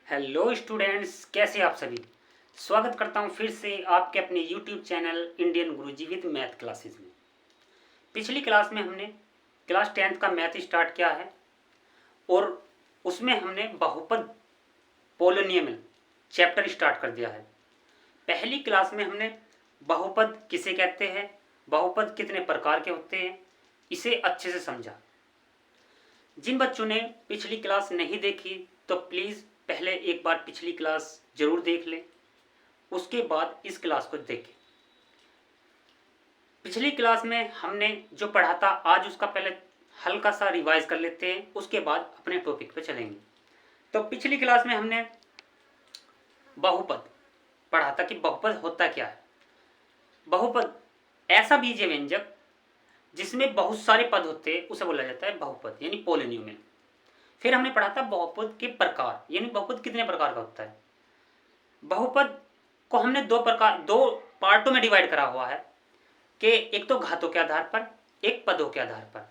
Hello students, कैसे आप सभी। स्वागत करता हूं फिर से आपके अपने YouTube channel Indian Guruji with math classes में। पिछली क्लास में हमने क्लास 10th का मैथ स्टार्ट किया है और उसमें हमने बहुपद पोलिनोमियल चैप्टर स्टार्ट कर दिया है। पहली क्लास में हमने बहुपद किसे कहते हैं, बहुपद कितने प्रकार के होते हैं, इसे अच्छे से समझा। जिन बच्चों ने पिछली क्लास नहीं देखी तो प्लीज़ पहले एक बार पिछली क्लास जरूर देख लें, उसके बाद इस क्लास को देखें। पिछली क्लास में हमने जो पढ़ा था आज उसका पहले हल्का सा रिवाइज कर लेते हैं, उसके बाद अपने टॉपिक पे चलेंगे। तो पिछली क्लास में हमने बहुपद पढ़ा था कि बहुपद होता क्या है। बहुपद ऐसा बीजीय व्यंजक जिसमें बहुत सारे पद होते हैं उसे बोला जाता है बहुपद यानी पोलिनोमियल। फिर हमने पढ़ा था बहुपद के प्रकार यानी बहुपद कितने प्रकार का होता है। बहुपद को हमने दो पार्टों में डिवाइड करा हुआ है कि एक तो घातों के आधार पर, एक पदों के आधार पर।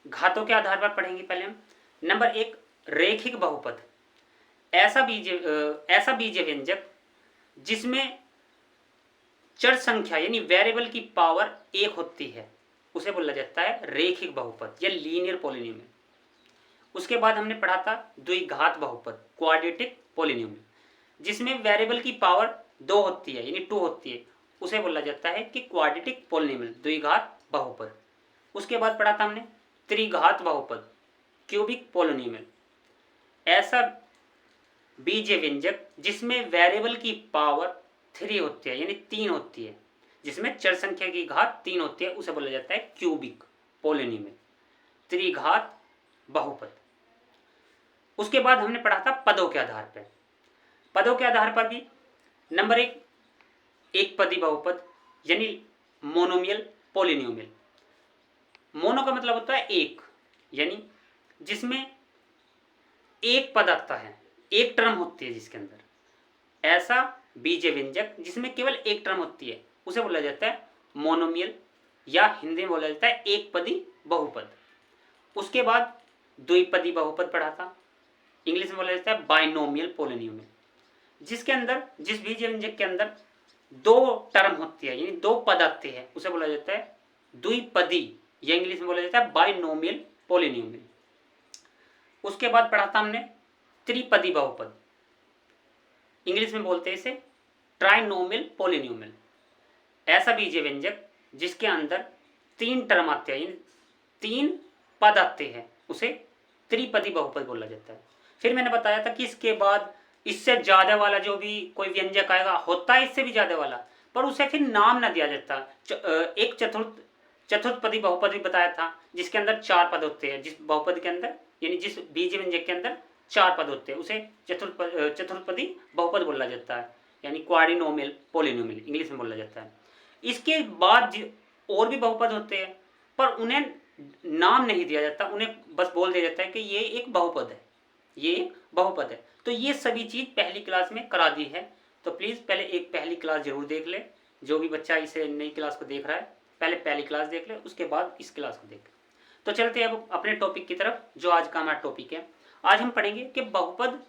घातों के आधार पर पढ़ेंगे पहले हम। नंबर एक, रेखिक बहुपद। ऐसा बीजीय व्यंजक जिसमें चर संख्या यानी वेरिएबल की पावर एक होती है उसे बोला जाता है रेखिक बहुपद या लीनियर पोलिनोमियल। उसके बाद हमने पढ़ा था द्विघात बहुपद, क्वाड्रेटिक पोलिनोमियल, जिसमें वेरिएबल की पावर 2 होती है यानी 2 होती है, उसे बोला जाता है कि क्वाड्रेटिक पोलिनोमियल, द्विघात बहुपद। उसके बाद पढ़ा था हमने त्रिघात बहुपद, क्यूबिक पोलिनोमियल। ऐसा बीजीय व्यंजक जिसमें वेरिएबल की पावर 3 होती है यानी 3 होती है, जिसमें चर संख्या की घात 3 होती है, उसे बोला जाता है क्यूबिक पोलिनोमियल, त्रिघात बहुपद। उसके बाद हमने पढ़ा था पदों के आधार पर। पदों के आधार पर भी नंबर एक पदी बहुपद यानी मोनोमियल पोलिनोमियल। मोनो का मतलब होता है एक, यानी जिसमें एक पद आता है, एक टर्म होती है जिसके अंदर। ऐसा बीजीय व्यंजक जिसमें केवल एक टर्म होती है उसे बोला जाता है मोनोमियल या हिंदी में बोला जाता है एक पदी बहुपद। उसके बाद द्विपदी बहुपद पढ़ा था, इंग्लिश में बोला जाता है बाइनोमियल पोलिनोमियल, जिसके अंदर जिस बीजीय व्यंजक के अंदर 2 टर्म होती है यानी 2 पद आते हैं उसे बोला जाता है द्विपदी या इंग्लिश में बोला जाता है बाइनोमियल पोलिनोमियल। उसके बाद पढ़ा था हमने त्रिपदी बहुपद, इंग्लिश में बोलते हैं इसे ट्राइनोमियल पोलिनोमियल। ऐसा बीजीय व्यंजक जिसके अंदर 3 टर्म आते हैं यानी 3 पद आते हैं उसे त्रिपदी बहुपद बोला जाता है। फिर मैंने बताया था कि इसके बाद इससे ज्यादा वाला जो भी कोई व्यंजक आएगा होता है इससे भी ज्यादा वाला, पर उसे फिर नाम ना दिया जाता। एक चतुर्थपदी बहुपद भी बताया था जिसके अंदर 4 पद होते हैं। जिस बहुपद के अंदर यानी जिस बीजीय व्यंजक के अंदर 4 पद होते हैं उसे चतुर्थपदी बहुपद बोला जाता है यानी क्वाड्रिनोमियल पोलिनोमियल इंग्लिश में बोला जाता है। इसके बाद और भी बहुपद होते हैं पर उन्हें नाम नहीं दिया जाता, उन्हें बस बोल दिया जाता है कि ये एक बहुपद है, ये एक बहुपद है। तो ये सभी चीज पहली क्लास में करा दी है, तो प्लीज पहले एक पहली क्लास जरूर देख ले। जो भी बच्चा इसे नई क्लास को देख रहा है पहले पहली क्लास देख ले, उसके बाद इस क्लास को देख। तो चलते हैं अब अपने टॉपिक की तरफ, जो आज का हमारा टॉपिक है। आज हम पढ़ेंगे कि बहुपद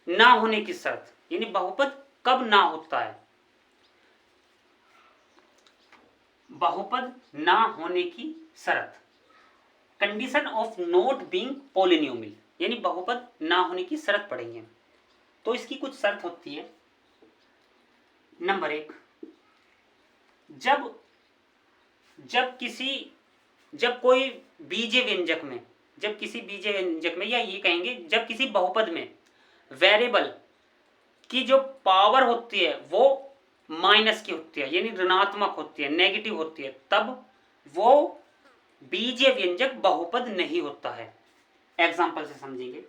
ना होने की शर्त यानी बहुपद कब ना होता है। बहुपद ना होने की शर्त, condition of not being polynomial, यानी बहुपद ना होने की शर्त पढ़ेंगे। तो इसकी कुछ शर्त होती है। नंबर 1, जब कोई बीजीय व्यंजक में या ये कहेंगे जब किसी बहुपद में वेरिएबल की जो पावर होती है वो माइनस की होती है यानी ऋणात्मक होती है, नेगेटिव होती है, तब वो बीजीय व्यंजक बहुपद नहीं होता है। एग्जाम्पल से समझेंगे।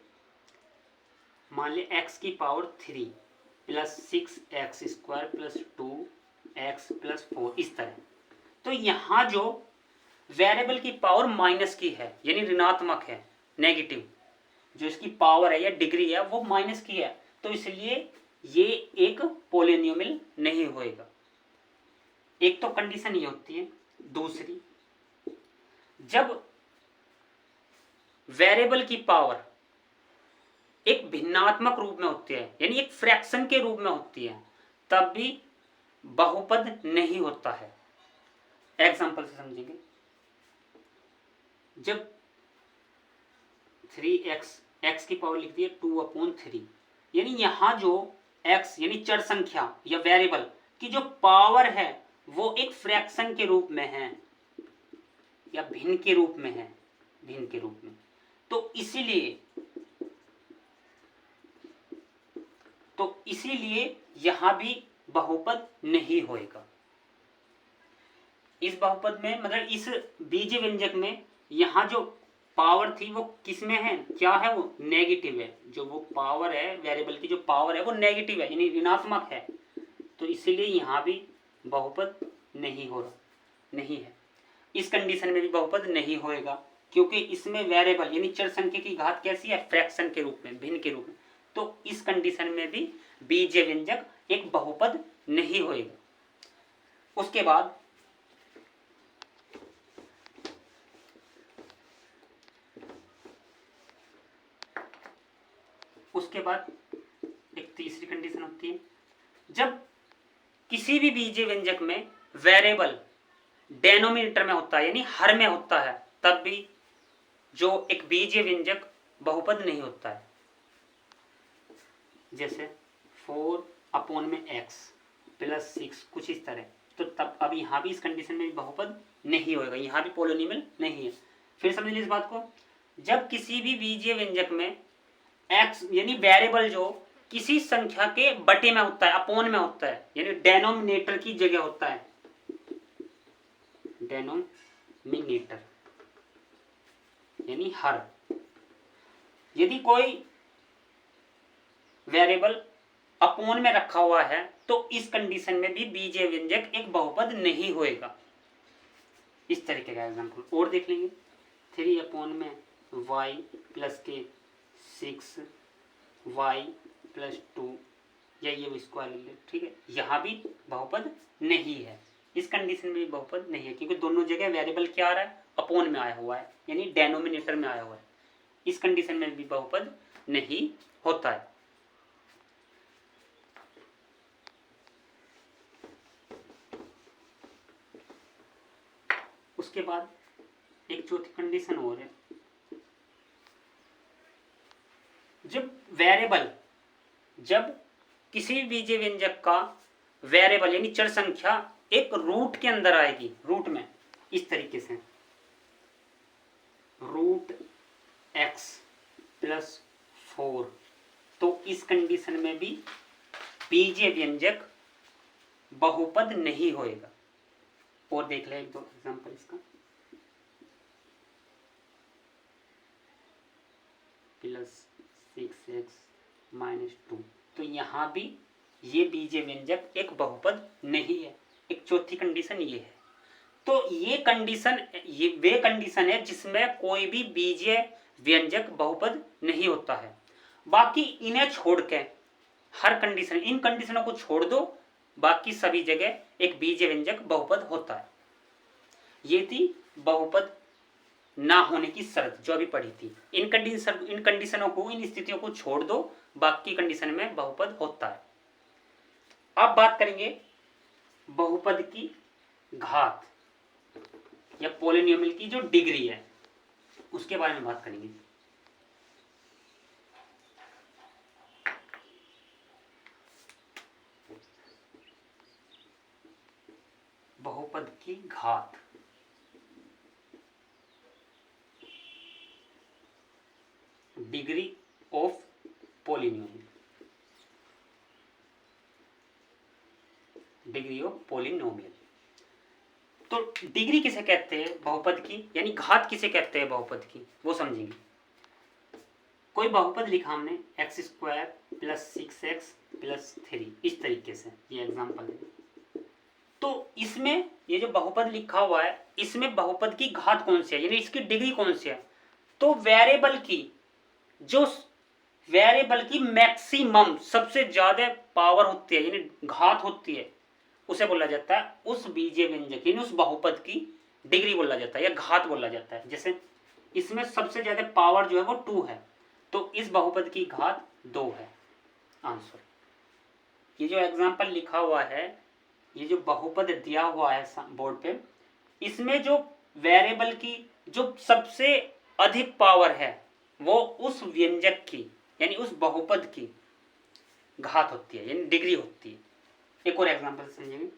मान लिया x की power 3 plus 6x² plus 2x plus 4 इस तरह। तो यहां जो वेरिएबल की पावर माइनस की है यानी ऋणात्मक है, नेगेटिव, जो इसकी पावर है या डिग्री है वो माइनस की है, तो इसलिए ये एक पोलिनोमियल नहीं होएगा। एक तो कंडीशन ये होती है। दूसरी, जब वेरिएबल की पावर एक भिन्नात्मक रूप में होती है, यानी एक फ्रैक्शन के रूप में होती है, तब भी बहुपद नहीं होता है। एग्जाम्पल से समझेंगे। जब 3x, x की पावर लिख दी है 2/3, यानी यहां जो x यानी चर संख्या या वेरिएबल की जो पावर है वो एक फ्रैक्शन के रूप में है या भिन्न के रूप में है, भिन्न के रूप में। तो इसीलिए यहां भी बहुपद नहीं होएगा। इस बहुपद में मतलब इस बीजीय व्यंजक में यहां जो पावर थी वो किसमें है, क्या है, वो नेगेटिव है। जो वो पावर है, वेरिएबल की जो पावर है वो नेगेटिव है, यानी ऋणात्मक है। तो इसीलिए यहां भी बहुपद नहीं हो रहा, नहीं है। इस कंडीशन में भी बहुपद नहीं होएगा, क्योंकि इसमें वेरिएबल यानी चर संख्या की घात कैसी है, फ्रैक्शन के रूप में, भिन्न के रूप में। तो इस कंडीशन में भी बीजीय व्यंजक एक बहुपद नहीं होएगा। उसके बाद एक तीसरी कंडीशन होती है, जब किसी भी बीजीय व्यंजक में वेरिएबल डेनोमिनेटर में होता है यानी हर में होता है, तब भी जो एक बीजीय व्यंजक बहुपद नहीं होता है। जैसे 4/x प्लस 6 कुछ इस तरह। तो तब अब यहां भी इस कंडीशन में भी बहुपद नहीं होगा, यहां भी पॉलिनोमियल नहीं है। फिर समझ लीजिए इस बात को, जब किसी भी बीजीय व्यंजक में x यानी वेरिएबल जो किसी संख्या के बटे में होता है, अपोन में होता है, यानी डेनोमिनेटर की जगह होता है, डेनोमिनेटर यानी हर। यदि कोई वेरिएबल अपोन में रखा हुआ है तो इस कंडीशन में भी बीजीय व्यंजक एक बहुपद नहीं होएगा। इस तरीके का एग्जांपल और देख लेंगे। 3/y प्लस के 6y प्लस 2 या ये स्क्वायर ले, ठीक है। यहाँ भी बहुपद नहीं है, इस कंडीशन में भी बहुपद नहीं है, क्योंकि दोनों जगह वेरिएबल क्या आ रहा है, अपोन में आया हुआ है, यानी डेनोमिनेटर में आया हुआ है। इस कंडीशन में भी बहुपद नहीं होता है। उसके बाद एक चौथी कंडीशन और है, जब किसी भी बीजीय व्यंजक का वेरिएबल यानी चर संख्या एक रूट के अंदर आएगी, रूट में इस तरीके से √x प्लस 4, तो इस कंडीशन में भी बीजीय व्यंजक बहुपद नहीं होएगा। और देख ले एक दो एग्जांपल इसका। प्लस 6x माइनस 2, तो यहाँ भी ये बीजीय व्यंजक एक बहुपद नहीं है। एक चौथी कंडीशन ये है। तो ये वे कंडीशन है जिसमें कोई भी बीजीय व्यंजक बहुपद नहीं होता है। बाकी इन्हें छोड़ के हर कंडीशन, इन कंडीशनों को छोड़ दो, बाकी सभी जगह एक बीजीय व्यंजक बहुपद होता है। ये थी बहुपद ना होने की शर्त जो अभी पढ़ी थी। इन कंडीशनों को, इन स्थितियों को छोड़ दो, बाकी कंडीशन में बहुपद होता है। अब बात करेंगे बहुपद की घात या पॉलिनोमियल की जो डिग्री है उसके बारे में बात करेंगे। बहुपद की घात, degree of polynomial, degree of polynomial. तो डिग्री किसे कहते हैं बहुपद की, यानी घात किसे कहते हैं बहुपद की, वो समझेंगे। कोई बहुपद लिखा हमने x² प्लस 6x प्लस 3, इस तरीके से, ये एग्जांपल है। तो इसमें ये जो बहुपद लिखा हुआ है, इसमें बहुपद की घात कौन सी है, यानी इसकी डिग्री कौन सी है। तो वेरिएबल की मैक्सिमम सबसे ज्यादा पावर होती है, यानी घात होती है, उसे बोला जाता है, उस बीजीय व्यंजक यानी उस बहुपद की डिग्री बोला जाता है या घात बोला जाता है। जैसे इसमें सबसे ज्यादा पावर जो है वो 2 है, तो इस बहुपद की घात 2 है आंसर। ये जो एग्जाम्पल लिखा हुआ है, ये जो बहुपद दिया हुआ है बोर्ड पे, इसमें जो वेरिएबल की जो सबसे अधिक पावर है वो उस व्यंजक की यानी उस बहुपद की घात होती है, यानी डिग्री होती है। एक और एग्जांपल समझेंगे।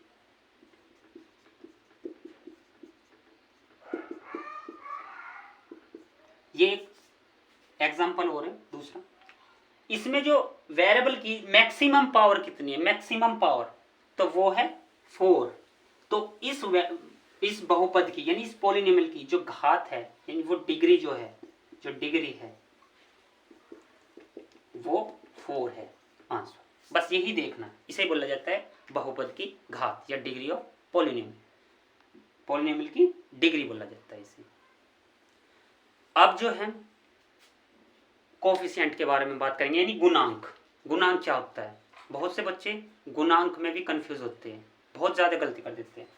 ये एक एग्जांपल और है दूसरा। इसमें जो वेरिएबल की मैक्सिमम पावर कितनी है, मैक्सिमम पावर, तो वो है 4। तो इस बहुपद की यानी इस पॉलिनोमियल की जो घात है यानी वो डिग्री जो है, जो डिग्री है वो 4 है आंसर। बस यही देखना, इसे बोला जाता है बहुपद की घात या डिग्री ऑफ पॉलिनोमियल। पॉलिनोमियल की डिग्री बोला जाता है इसे। अब जो है कोफिशिएंट के बारे में बात करेंगे, यानी गुणांक। गुणांक क्या होता है? बहुत से बच्चे गुणांक में भी कंफ्यूज होते हैं, बहुत ज्यादा गलती कर देते हैं।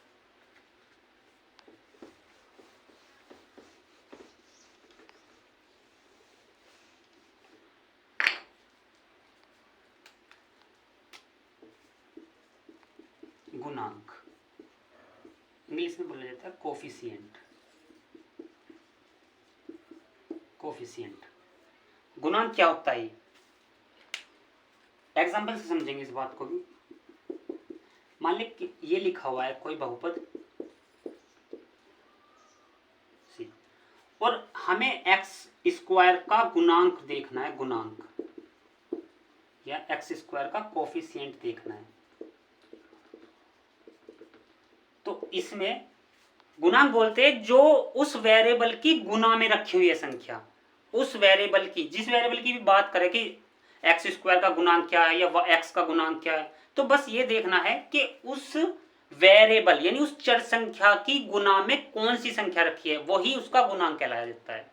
गुणांक इंग्लिश में बोला जाता है कोफिशिएंट। कोफिशिएंट गुणांक क्या होता है? एग्जाम्पल से समझेंगे इस बात को भी। मान ली कि ये लिखा हुआ है कोई बहुपद सी, और हमें एक्स स्क्वायर का गुणांक देखना है, गुणांक या एक्स स्क्वायर का कोफिशिएंट देखना है। तो इसमें गुणांक बोलते हैं जो उस वेरिएबल की गुना में रखी हुई है संख्या, उस वेरिएबल की, जिस वेरिएबल की भी बात करें कि एक्स स्क्वायर का गुणांक क्या है या एक्स का गुणांक क्या है, तो बस ये देखना है कि उस वेरिएबल यानी उस चर संख्या की गुना में कौन सी संख्या रखी है, वही उसका गुणांक कहलाया जाता है।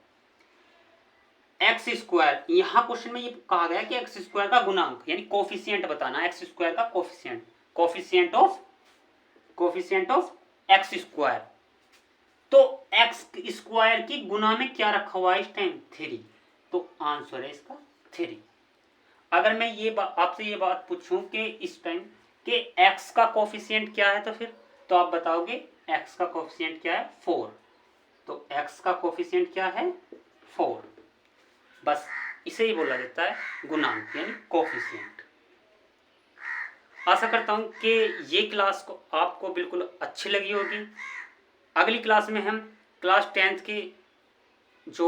एक्स स्क्वायर, यहां क्वेश्चन में ये कहा गया कि एक्स स्क्वायर का गुणांक यानी कोफिशिएंट बताना, एक्स स्क्वायर का coefficient, coefficient of x square. तो एक्स स्क्वायर की गुना में क्या रखा हुआ है इस टाइम? 3। तो आंसर है इसका 3। अगर मैं ये आपसे ये बात पूछूं कि इस टाइम कि एक्स का कोफिशिएंट क्या है, तो आप बताओगे एक्स का कोफिशिएंट क्या है? 4। तो एक्स का कोफिशिएंट क्या है? 4। बस इसे ही बोला जाता है गुणांक यानी कोफिशिएंट। आशा करता हूं कि ये क्लास को आपको बिल्कुल अच्छी लगी होगी। अगली क्लास में हम क्लास 10th के जो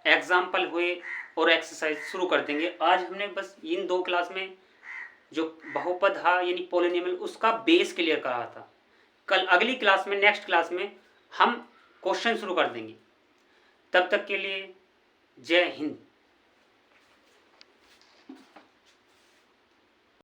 एग्जाम्पल हुए और एक्सरसाइज शुरू कर देंगे। आज हमने बस इन 2 क्लास में जो बहुपद है यानी पॉलिनोमियल उसका बेस क्लियर करा था। कल अगली क्लास में, नेक्स्ट क्लास में हम क्वेश्चन शुरू कर देंगे। तब तक के लिए जय हिंद।